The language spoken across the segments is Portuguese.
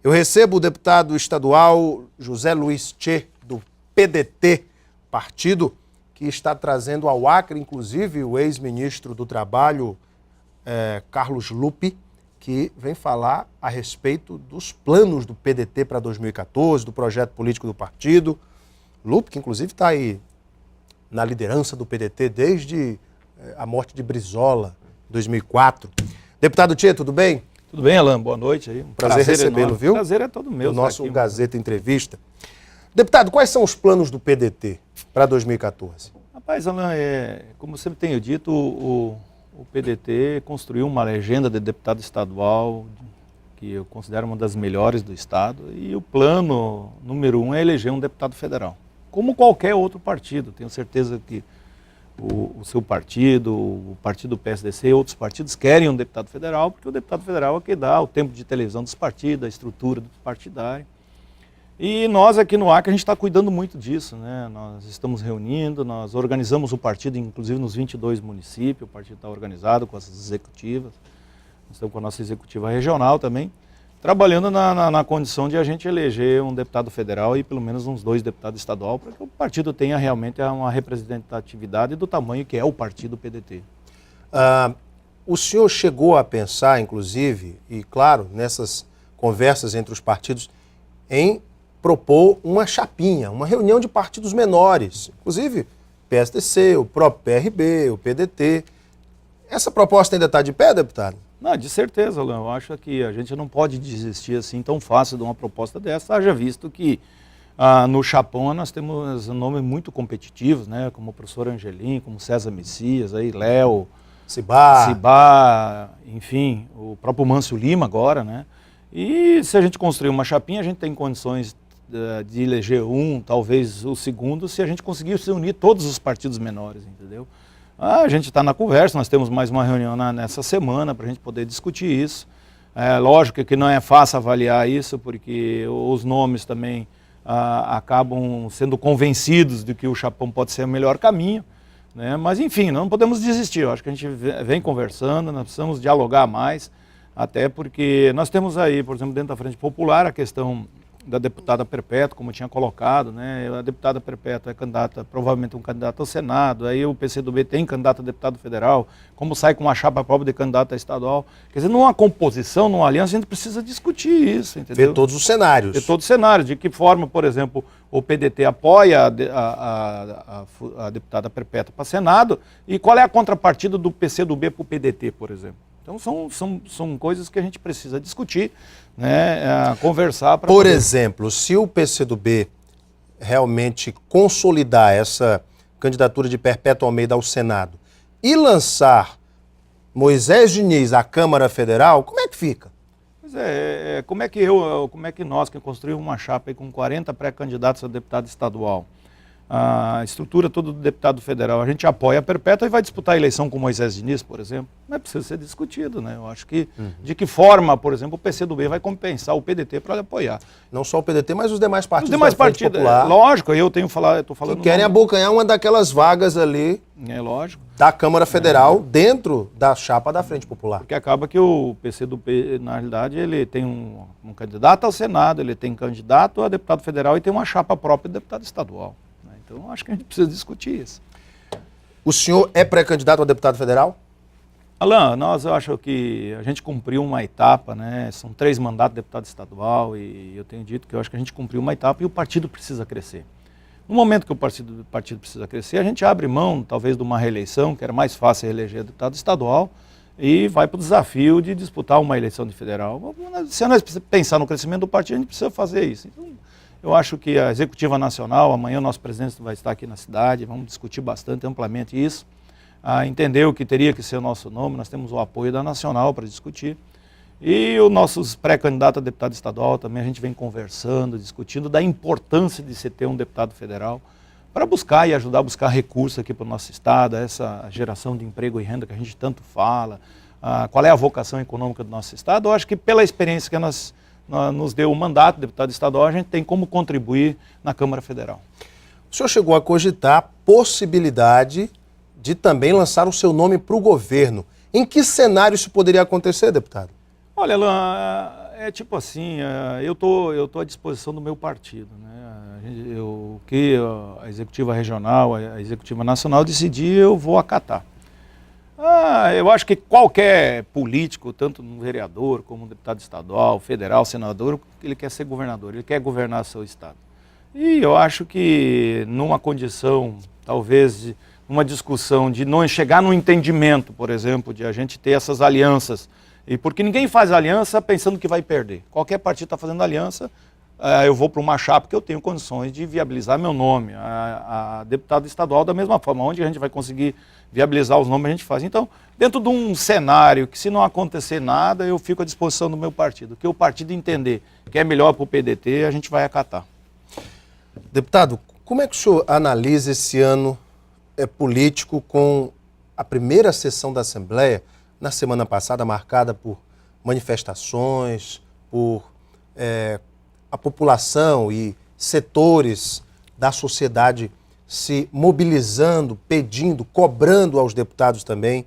Eu recebo o deputado estadual José Luiz Tchê, do PDT, partido que está trazendo ao Acre, inclusive, o ex-ministro do Trabalho, Carlos Lupe, que vem falar a respeito dos planos do PDT para 2014, do projeto político do partido. Lupe, que inclusive está aí na liderança do PDT desde a morte de Brizola, em 2004. Deputado Tchê, tudo bem? Tudo bem, Alan? Boa noite. Aí. Prazer recebê-lo, viu? Prazer é todo meu. O nosso Gazeta Entrevista. Deputado, quais são os planos do PDT para 2014? Rapaz, Alan, como sempre tenho dito, o PDT construiu uma legenda de deputado estadual que eu considero uma das melhores do estado, e o plano número 1 é eleger um deputado federal. Como qualquer outro partido, tenho certeza que o seu partido, o partido do PSDC e outros partidos querem um deputado federal, porque o deputado federal é que dá o tempo de televisão dos partidos, a estrutura do partidário. E nós aqui no Acre, a gente está cuidando muito disso, né? Nós estamos reunindo, nós organizamos o partido, inclusive nos 22 municípios, o partido está organizado com as executivas, nós estamos com a nossa executiva regional também, trabalhando na condição de a gente eleger um deputado federal e pelo menos uns 2 deputados estaduais, para que o partido tenha realmente uma representatividade do tamanho que é o partido PDT. O senhor chegou a pensar, inclusive, e claro, nessas conversas entre os partidos, em propor uma chapinha, uma reunião de partidos menores, inclusive PSDC, o próprio PRB, o PDT. Essa proposta ainda está de pé, deputado? Não, de certeza, Alan. Eu acho que a gente não pode desistir assim tão fácil de uma proposta dessa, haja visto que no Chapão nós temos nomes muito competitivos, né? Como o professor Angelim, como César Messias, aí Léo, Cibá, enfim, o próprio Mâncio Lima agora, né? E se a gente construir uma chapinha, a gente tem condições de eleger um, talvez o segundo, se a gente conseguir se unir todos os partidos menores, entendeu? A gente está na conversa, nós temos mais uma reunião nessa semana para a gente poder discutir isso. Lógico que não é fácil avaliar isso, porque os nomes também acabam sendo convencidos de que o Chapão pode ser o melhor caminho, né? Mas enfim, não podemos desistir. Eu acho que a gente vem conversando, nós precisamos dialogar mais, até porque nós temos aí, por exemplo, dentro da Frente Popular, a questão da deputada Perpétua, como eu tinha colocado, né? A deputada Perpétua é candidata, provavelmente um candidato ao Senado, aí o PCdoB tem candidato a deputado federal, como sai com uma chapa própria de candidato a estadual. Quer dizer, numa composição, numa aliança, a gente precisa discutir isso, entendeu? Ver todos os cenários. Ver todos os cenários, de que forma, por exemplo, o PDT apoia a deputada Perpétua para Senado, e qual é a contrapartida do PCdoB para o PDT, por exemplo. Então são coisas que a gente precisa discutir, né, conversar. Por exemplo, se o PCdoB realmente consolidar essa candidatura de Perpétua Almeida ao Senado e lançar Moisés Diniz à Câmara Federal, como é que fica? Pois como é que nós que construímos uma chapa aí com 40 pré-candidatos a deputado estadual, a estrutura toda do deputado federal, a gente apoia a Perpétua e vai disputar a eleição com Moisés Diniz, por exemplo, mas precisa ser discutido, né? Eu acho que de que forma, por exemplo, o PCdoB vai compensar o PDT para apoiar. Não só o PDT, mas os demais partidos. Os demais partidos, lógico, eu estou falando. Que querem abocanhar uma daquelas vagas ali. É lógico. Da Câmara Federal dentro da chapa da Frente Popular. Porque acaba que o PCdoB, na realidade, ele tem um candidato ao Senado, ele tem candidato a deputado federal e tem uma chapa própria de deputado estadual. Então, acho que a gente precisa discutir isso. O senhor é pré-candidato a deputado federal? Alan, eu acho que a gente cumpriu uma etapa, né? São 3 mandatos de deputado estadual e eu tenho dito que eu acho que a gente cumpriu uma etapa e o partido precisa crescer. No momento que o partido precisa crescer, a gente abre mão, talvez, de uma reeleição, que era mais fácil eleger deputado estadual, e vai para o desafio de disputar uma eleição de federal. Se nós pensar no crescimento do partido, a gente precisa fazer isso. Então, eu acho que a Executiva Nacional, amanhã o nosso presidente vai estar aqui na cidade, vamos discutir bastante amplamente isso, entender o que teria que ser o nosso nome, nós temos o apoio da Nacional para discutir. E os nossos pré-candidatos a deputado estadual também, a gente vem conversando, discutindo da importância de se ter um deputado federal para buscar e ajudar a buscar recursos aqui para o nosso estado, essa geração de emprego e renda que a gente tanto fala, qual é a vocação econômica do nosso estado. Eu acho que pela experiência que nos deu o mandato de deputado estadual, a gente tem como contribuir na Câmara Federal. O senhor chegou a cogitar a possibilidade de também lançar o seu nome para o governo. Em que cenário isso poderia acontecer, deputado? Olha, Alan, É tipo assim, eu tô à disposição do meu partido, né? O que a executiva regional, a executiva nacional decidir, eu vou acatar. Eu acho que qualquer político, tanto no vereador como deputado estadual, federal, senador, ele quer ser governador, ele quer governar seu estado. E eu acho que numa condição, talvez, numa discussão de não chegar num entendimento, por exemplo, de a gente ter essas alianças, e porque ninguém faz aliança pensando que vai perder. Qualquer partido está fazendo aliança, eu vou para uma chapa que eu tenho condições de viabilizar meu nome. A deputada estadual da mesma forma, onde a gente vai conseguir viabilizar os nomes a gente faz. Então, dentro de um cenário que se não acontecer nada, eu fico à disposição do meu partido. O que o partido entender que é melhor para o PDT, a gente vai acatar. Deputado, como é que o senhor analisa esse ano político com a primeira sessão da Assembleia, na semana passada, marcada por manifestações, por a população e setores da sociedade se mobilizando, pedindo, cobrando aos deputados também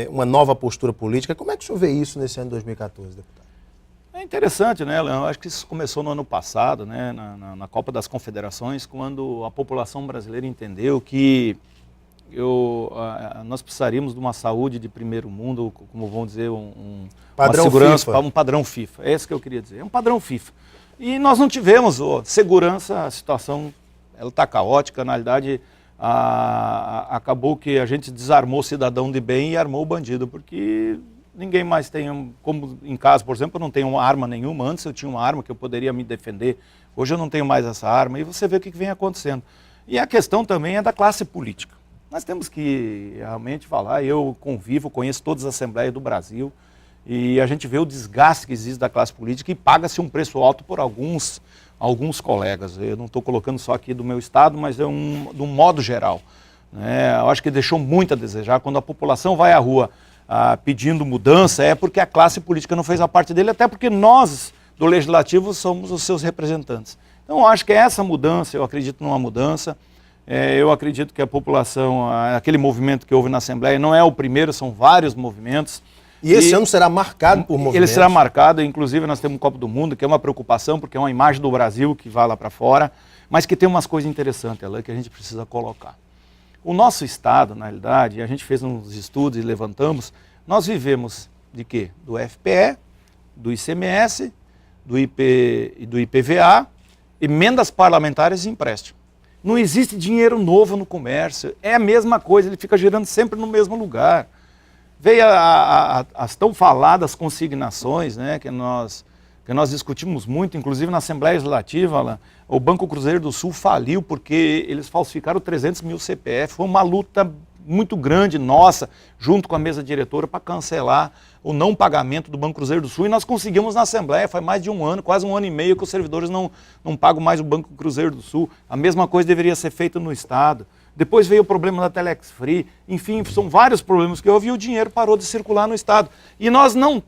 uma nova postura política? Como é que o senhor vê isso nesse ano de 2014, deputado? É interessante, né, Leão? Acho que isso começou no ano passado, né, na Copa das Confederações, quando a população brasileira entendeu que nós precisaríamos de uma saúde de primeiro mundo, como vão dizer, padrão uma segurança, FIFA. Um padrão FIFA. É isso que eu queria dizer, é um padrão FIFA. E nós não tivemos segurança, a situação ela está caótica, na realidade acabou que a gente desarmou o cidadão de bem e armou o bandido, porque ninguém mais tem, como em casa, por exemplo, eu não tenho uma arma nenhuma. Antes eu tinha uma arma que eu poderia me defender, hoje eu não tenho mais essa arma, e você vê o que vem acontecendo. E a questão também é da classe política. Nós temos que realmente falar, eu convivo, conheço todas as assembleias do Brasil, e a gente vê o desgaste que existe da classe política e paga-se um preço alto por alguns colegas. Eu não estou colocando só aqui do meu estado, mas de um modo geral. Eu acho que deixou muito a desejar. Quando a população vai à rua pedindo mudança, é porque a classe política não fez a parte dele, até porque nós, do Legislativo, somos os seus representantes. Então, eu acho que essa mudança, eu acredito numa mudança. Eu acredito que a população, aquele movimento que houve na Assembleia, não é o primeiro, são vários movimentos. E esse ano será marcado por movimentos? Ele será marcado, inclusive nós temos um Copa do Mundo, que é uma preocupação, porque é uma imagem do Brasil que vai lá para fora, mas que tem umas coisas interessantes, Alain, que a gente precisa colocar. O nosso Estado, na realidade, a gente fez uns estudos e levantamos, nós vivemos de quê? Do FPE, do ICMS, do IPVA, emendas parlamentares e empréstimo. Não existe dinheiro novo no comércio, é a mesma coisa, ele fica girando sempre no mesmo lugar. Veio as tão faladas consignações, né, que nós discutimos muito, inclusive na Assembleia Legislativa, Alain, o Banco Cruzeiro do Sul faliu porque eles falsificaram 300 mil CPF. Foi uma luta muito grande nossa, junto com a mesa diretora, para cancelar o não pagamento do Banco Cruzeiro do Sul, e nós conseguimos na Assembleia, faz mais de um ano, quase um ano e meio, que os servidores não pagam mais o Banco Cruzeiro do Sul. A mesma coisa deveria ser feita no Estado. Depois veio o problema da Telex Free, enfim, são vários problemas que houve e o dinheiro parou de circular no Estado. E nós não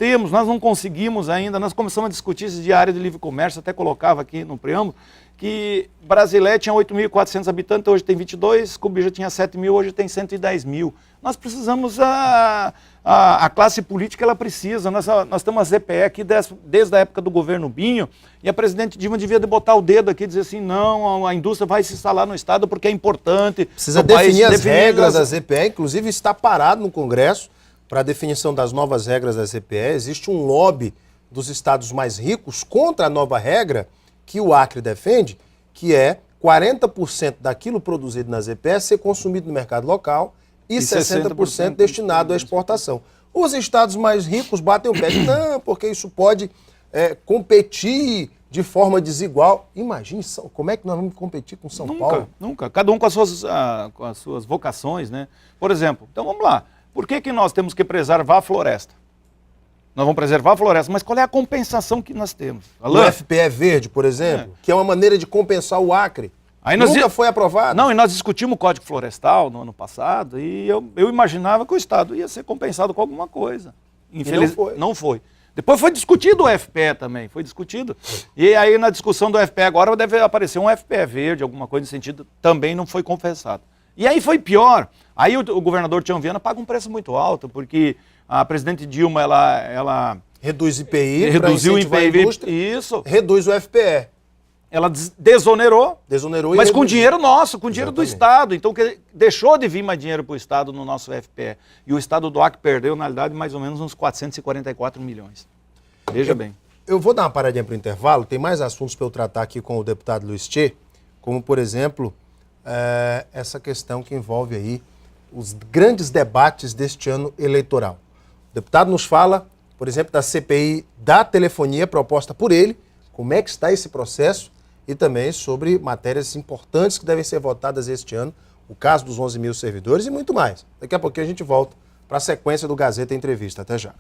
conseguimos ainda, nós começamos a discutir isso de área de livre comércio, até colocava aqui no preâmbulo, que Brasilé tinha 8.400 habitantes, hoje tem 22, Cubija tinha 7 mil, hoje tem 110 mil. Nós precisamos, a classe política ela precisa, nós temos a ZPE aqui desde a época do governo Binho, e a presidente Dilma devia botar o dedo aqui e dizer assim, não, a indústria vai se instalar no Estado porque é importante. Precisa definir as regras da ZPE, inclusive está parado no Congresso para a definição das novas regras da ZPE. Existe um lobby dos estados mais ricos contra a nova regra que o Acre defende, que é 40% daquilo produzido na ZPE ser consumido no mercado local e 60% destinado à exportação. Os estados mais ricos batem o pé de não, porque isso pode competir de forma desigual. Imagine, como é que nós vamos competir com São Paulo? Nunca. Cada um com as suas vocações, né? Por exemplo, então vamos lá. Por que nós temos que preservar a floresta? Nós vamos preservar a floresta, mas qual é a compensação que nós temos? O FPE verde, por exemplo, que é uma maneira de compensar o Acre. Nunca foi aprovado. Não, e nós discutimos o Código Florestal no ano passado e eu imaginava que o Estado ia ser compensado com alguma coisa. Infelizmente, não foi. Depois foi discutido o FPE também, foi discutido. E aí na discussão do FPE agora deve aparecer um FPE verde, alguma coisa nesse sentido, também não foi compensado. E aí foi pior. Aí o governador Tião Viana paga um preço muito alto, porque a presidente Dilma, ela Reduz IPI, reduziu o incentivar a IPI, indústria, isso. reduz o FPE. Ela desonerou, Desonerou e mas com reduziu. dinheiro nosso, com dinheiro do Exatamente. Estado. Então deixou de vir mais dinheiro para o Estado no nosso FPE. E o Estado do Acre perdeu, na realidade, mais ou menos uns 444 milhões. Veja bem. Eu vou dar uma paradinha para o intervalo, tem mais assuntos para eu tratar aqui com o deputado Luiz Tchê, como, por exemplo, essa questão que envolve aí os grandes debates deste ano eleitoral. O deputado nos fala, por exemplo, da CPI da telefonia proposta por ele, como é que está esse processo, e também sobre matérias importantes que devem ser votadas este ano, o caso dos 11 mil servidores e muito mais. Daqui a pouquinho a gente volta para a sequência do Gazeta Entrevista. Até já.